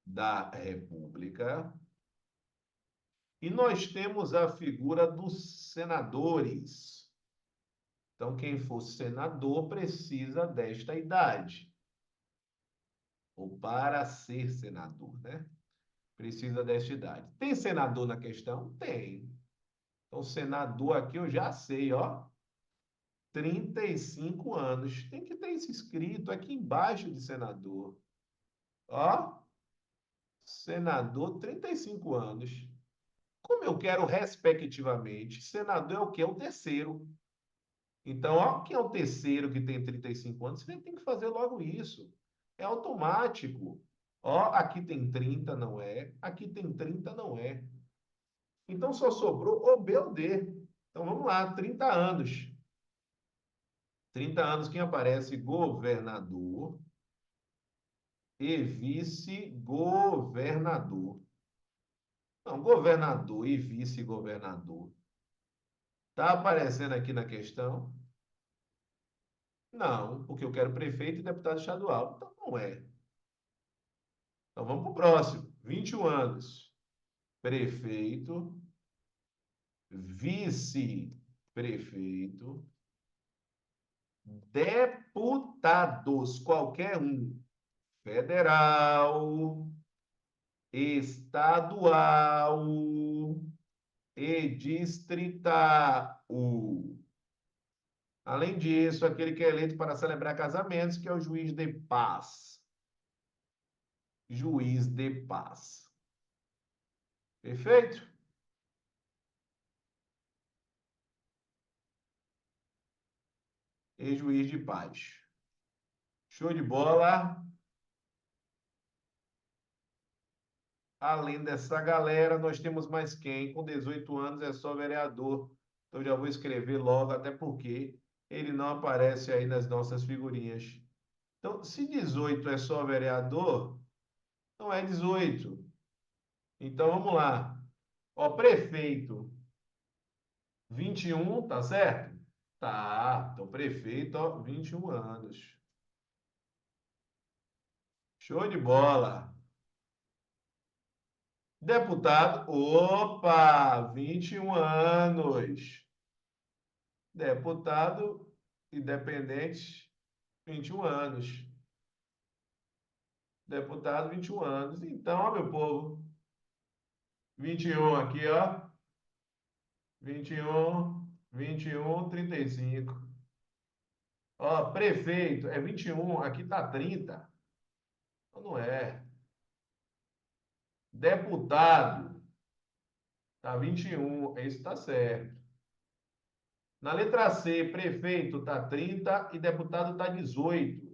da República. E nós temos a figura dos senadores. Então, quem for senador precisa desta idade. Ou para ser senador, né? Precisa desta idade. Tem senador na questão? Tem. Então, senador aqui eu já sei, ó. 35 anos. Tem que ter isso escrito aqui embaixo de senador. Ó, senador, 35 anos. Como eu quero respectivamente, senador é o quê? É o terceiro. Então, ó, quem é o terceiro que tem 35 anos? Você tem que fazer logo isso. É automático. Ó, aqui tem 30, não é. Aqui tem 30, não é. Então, só sobrou o B ou D. Então, vamos lá, 30 anos. 30 anos, quem aparece? Governador e vice-governador. Não, governador e vice-governador. Está aparecendo aqui na questão? Não, porque eu quero prefeito e deputado estadual. Então, não é. Então, vamos para o próximo. 21 anos. Prefeito, vice-prefeito, deputados, qualquer um. Federal, estadual e distrital. Além disso, aquele que é eleito para celebrar casamentos, que é o juiz de paz. Juiz de paz. Perfeito? E juiz de paz. Show de bola. Além dessa galera, nós temos mais quem? Com 18 anos é só vereador. Então já vou escrever logo, até porque ele não aparece aí nas nossas figurinhas. Então, se 18 é só vereador, Não é 18. Então, vamos lá. Ó, prefeito, 21, tá certo? Tá. Então, prefeito, ó, 21 anos. Show de bola. Deputado, opa, 21 anos. Deputado independente, 21 anos. Deputado, 21 anos. Então, ó, meu povo, 21 aqui, ó. 21, 35. Ó, prefeito é 21, aqui tá 30. Então, não é. Deputado, tá 21. Esse tá certo. Na letra C, prefeito tá 30 e deputado tá 18.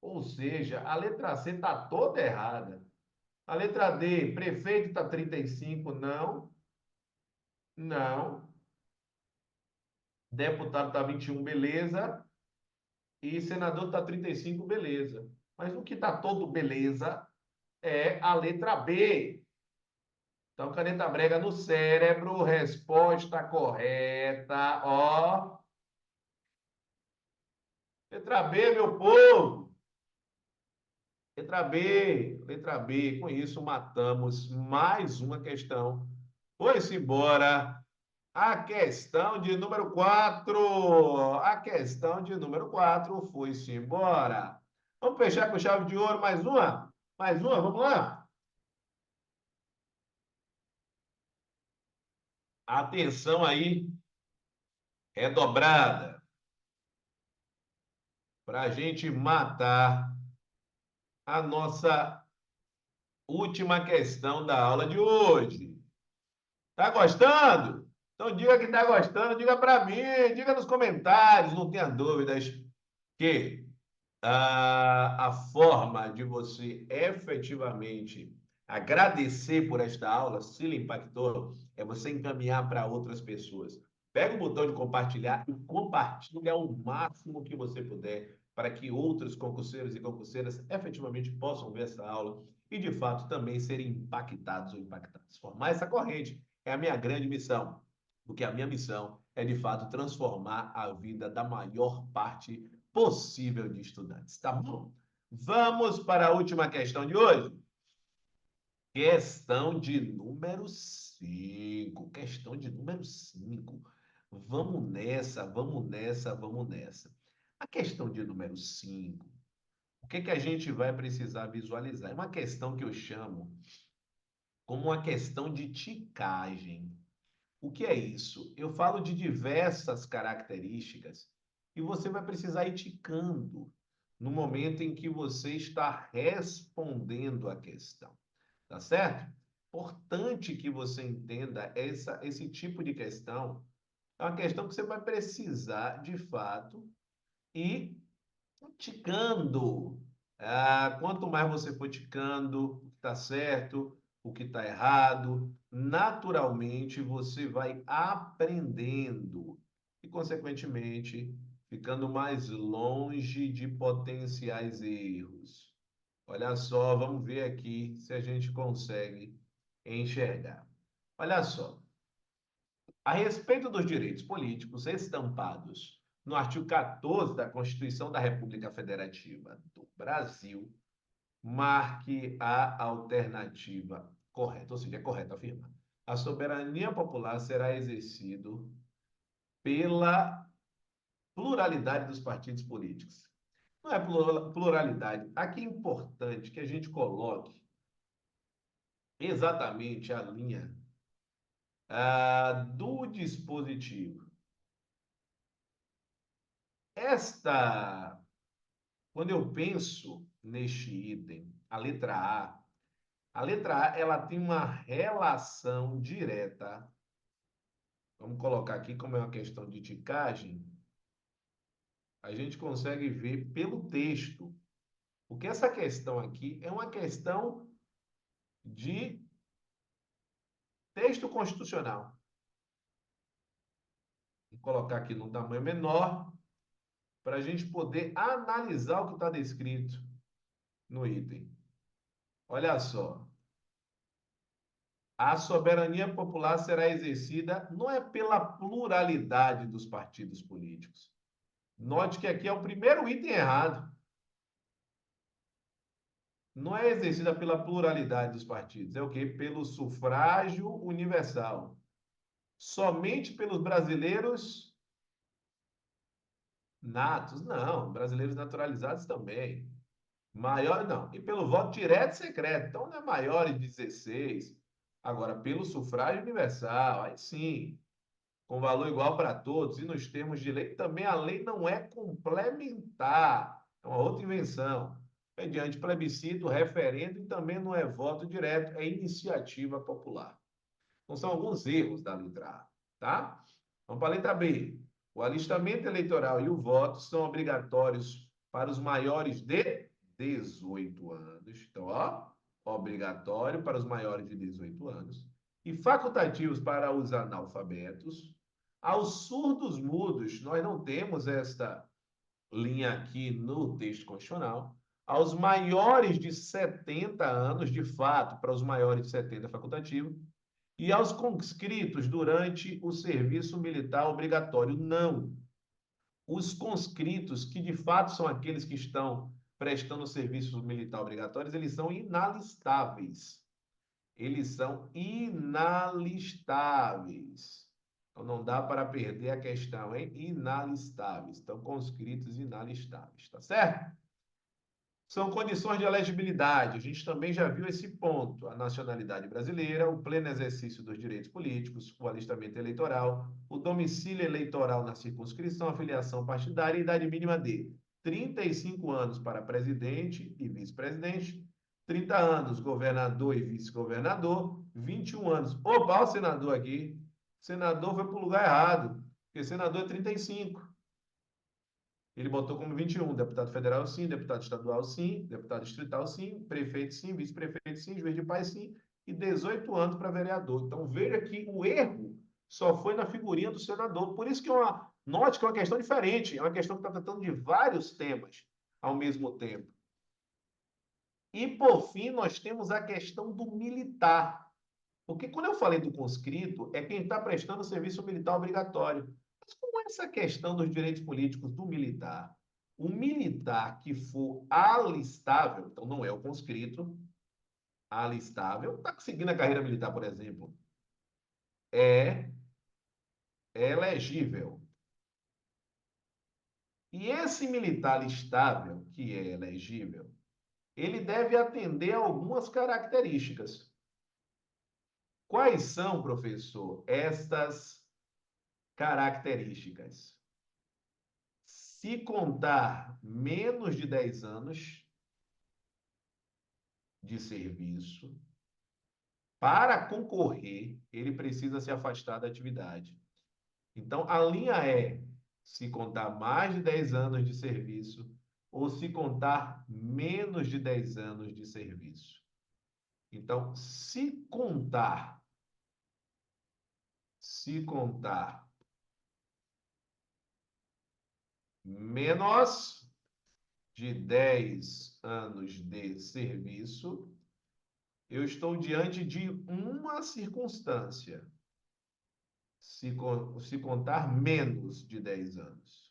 Ou seja, a letra C tá toda errada. A letra D, prefeito tá 35, não. Não. Deputado tá 21, beleza. E senador tá 35, beleza. Mas o que tá todo beleza é a letra B. Então, caneta brega no cérebro, resposta correta. Ó, letra B, meu povo. Letra B, letra B. Com isso, matamos mais uma questão. Foi-se embora. A questão de número 4. A questão de número 4 foi-se embora. Vamos fechar com chave de ouro mais uma? Mais uma, vamos lá? Atenção aí, redobrada, para a gente matar a nossa última questão da aula de hoje. Tá gostando? Então diga que tá gostando, diga para mim, diga nos comentários, não tenha dúvidas que a forma de você efetivamente agradecer por esta aula, se lhe impactou, é você encaminhar para outras pessoas. Pega o botão de compartilhar e compartilha o máximo que você puder para que outros concurseiros e concurseiras efetivamente possam ver essa aula e, de fato, também serem impactados ou impactadas. Formar essa corrente é a minha grande missão, porque a minha missão é, de fato, transformar a vida da maior parte possível de estudantes, tá bom? Vamos para a última questão de hoje. Questão de número 5. Questão de número 5. Vamos nessa, vamos nessa, vamos nessa. A questão de número 5. O que que a gente vai precisar visualizar? É uma questão que eu chamo como uma questão de ticagem. O que é isso? Eu falo de diversas características e você vai precisar ir ticando no momento em que você está respondendo a questão, tá certo? Importante que você entenda esse tipo de questão. É uma questão que você vai precisar, de fato, ir ticando. Quanto mais você for ticando o que está certo, o que está errado, naturalmente você vai aprendendo e, consequentemente, ficando mais longe de potenciais erros. Olha só, vamos ver aqui se a gente consegue enxergar. Olha só. A respeito dos direitos políticos estampados no artigo 14 da Constituição da República Federativa do Brasil, marque a alternativa correta, ou seja, é correto afirmar. A soberania popular será exercida pela pluralidade dos partidos políticos. Não é pluralidade. Aqui é importante que a gente coloque exatamente a linha do dispositivo. Quando eu penso neste item, a letra A ela tem uma relação direta. Vamos colocar aqui como é uma questão de ticagem, a gente consegue ver pelo texto. Porque essa questão aqui é uma questão de texto constitucional. Vou colocar aqui num tamanho menor para a gente poder analisar o que está descrito no item. Olha só. A soberania popular será exercida não é pela pluralidade dos partidos políticos. Note que aqui é o primeiro item errado. Não é exercida pela pluralidade dos partidos. É o quê? Pelo sufrágio universal. Somente pelos brasileiros natos? Não. Brasileiros naturalizados também. Maior, não. E pelo voto direto e secreto. Então, não é maior de 16. Agora, pelo sufrágio universal, aí sim, com valor igual para todos, e nos termos de lei, também a lei não é complementar. É uma outra invenção. Mediante plebiscito, referendo, e também não é voto direto, é iniciativa popular. Então, são alguns erros da letra A, tá? Vamos para a letra B. O alistamento eleitoral e o voto são obrigatórios para os maiores de 18 anos. Então, ó, obrigatório para os maiores de 18 anos. E facultativos para os analfabetos. Aos surdos mudos, nós não temos esta linha aqui no texto constitucional. Aos maiores de 70 anos, de fato, para os maiores de 70 facultativo, e aos conscritos durante o serviço militar obrigatório. Não. Os conscritos, que de fato são aqueles que estão prestando serviço militar obrigatórios, eles são inalistáveis. Eles são inalistáveis. Então não dá para perder a questão, hein? Inalistáveis. Então, conscritos inalistáveis, tá certo? São condições de elegibilidade. A gente também já viu esse ponto. A nacionalidade brasileira, o pleno exercício dos direitos políticos, o alistamento eleitoral, o domicílio eleitoral na circunscrição, a filiação partidária e idade mínima de 35 anos para presidente e vice-presidente, 30 anos governador e vice-governador, 21 anos. Opa, o senador aqui. O senador foi para o lugar errado, porque senador é 35. Ele botou como 21, deputado federal sim, deputado estadual sim, deputado distrital sim, prefeito sim, vice-prefeito sim, juiz de paz sim, e 18 anos para vereador. Então veja que o erro só foi na figurinha do senador. Por isso que note que é uma questão diferente, é uma questão que está tratando de vários temas ao mesmo tempo. E por fim, nós temos a questão do militar. Porque quando eu falei do conscrito, é quem está prestando serviço militar obrigatório. Mas como é essa questão dos direitos políticos do militar? O militar que for alistável, então não é o conscrito, alistável, está seguindo a carreira militar, por exemplo, é elegível. E esse militar listável, que é elegível, ele deve atender a algumas características. Quais são, professor, estas características? Se contar menos de 10 anos de serviço, para concorrer, ele precisa se afastar da atividade. Então, a linha é se contar mais de 10 anos de serviço ou se contar menos de 10 anos de serviço. Então, se contar menos de 10 anos de serviço, eu estou diante de uma circunstância, se contar menos de 10 anos.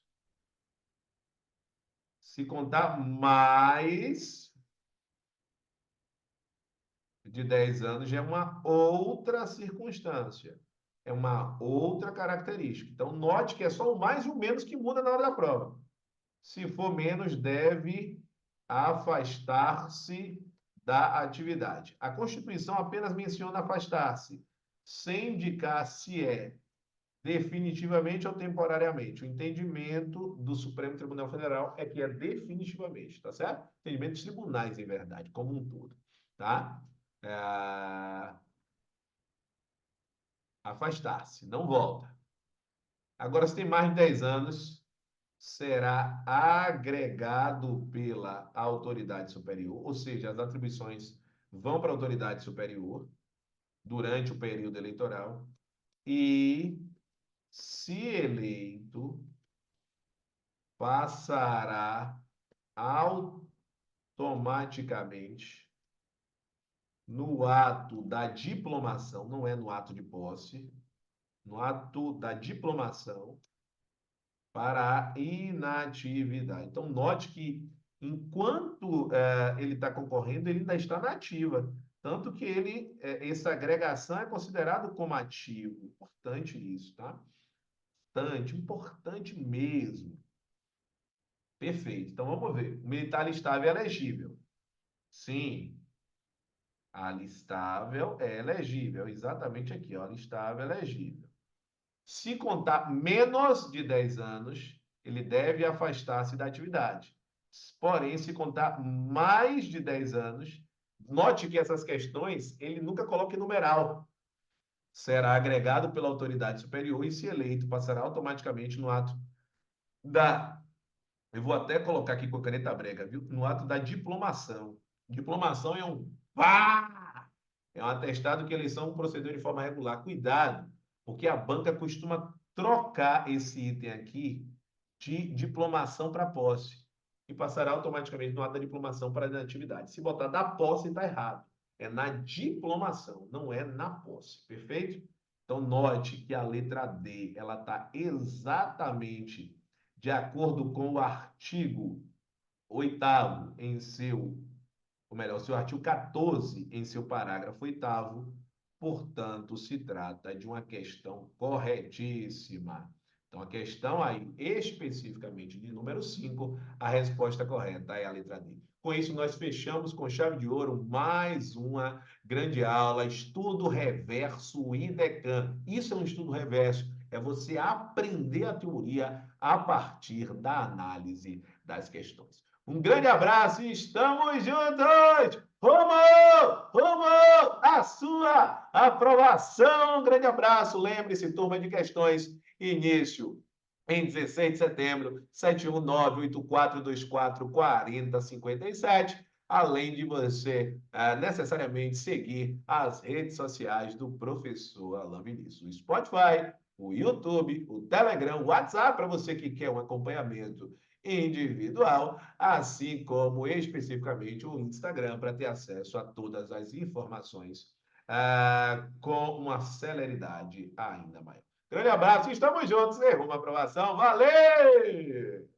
Se contar mais de 10 anos, já é uma outra circunstância, é uma outra característica. Então, note que é só o mais e o menos que muda na hora da prova. Se for menos, deve afastar-se da atividade. A Constituição apenas menciona afastar-se, sem indicar se é definitivamente ou temporariamente. O entendimento do Supremo Tribunal Federal é que é definitivamente, tá certo? Entendimento dos tribunais, em verdade, como um todo, tá? É, afastar-se, não volta. Agora, se tem mais de 10 anos, será agregado pela autoridade superior, ou seja, as atribuições vão para a autoridade superior durante o período eleitoral e, se eleito, passará automaticamente no ato da diplomação, não é no ato de posse, no ato da diplomação para a inatividade. Então, note que enquanto ele está concorrendo, ele ainda está na ativa. Tanto que essa agregação é considerado como ativo. Importante isso, tá? Importante, importante mesmo. Perfeito. Então, vamos ver. O militar alistável é elegível. Sim, alistável é elegível. Exatamente aqui, ó. Alistável é elegível. Se contar menos de 10 anos, ele deve afastar-se da atividade. Porém, se contar mais de 10 anos, note que essas questões ele nunca coloca em numeral. Será agregado pela autoridade superior e, se eleito, passará automaticamente no ato da. Eu vou até colocar aqui com a caneta brega, viu? No ato da diplomação. Diplomação é um pá! É um atestado que a eleição procedeu de forma regular. Cuidado, porque a banca costuma trocar esse item aqui de diplomação para posse e passará automaticamente no ato da diplomação para a inatividade. Se botar da posse, está errado. É na diplomação, não é na posse. Perfeito? Então, note que a letra D ela está exatamente de acordo com o artigo 8º em seu, ou melhor, seu artigo 14 em seu parágrafo 8º, portanto, se trata de uma questão corretíssima. Então, a questão aí, especificamente de número 5, a resposta correta é a letra D. Com isso, nós fechamos com chave de ouro mais uma grande aula, estudo reverso IDECAN. Isso é um estudo reverso, é você aprender a teoria a partir da análise das questões. Um grande abraço e estamos juntos! Rumo! Rumo! A sua aprovação! Um grande abraço! Lembre-se, turma de questões, início em 16 de setembro, 719-8424-4057, além de você necessariamente seguir as redes sociais do professor Alain Vinícius, o Spotify, o YouTube, o Telegram, o WhatsApp, para você que quer um acompanhamento individual, assim como especificamente o Instagram, para ter acesso a todas as informações com uma celeridade ainda maior. Grande abraço, estamos juntos, rumo à aprovação, valeu!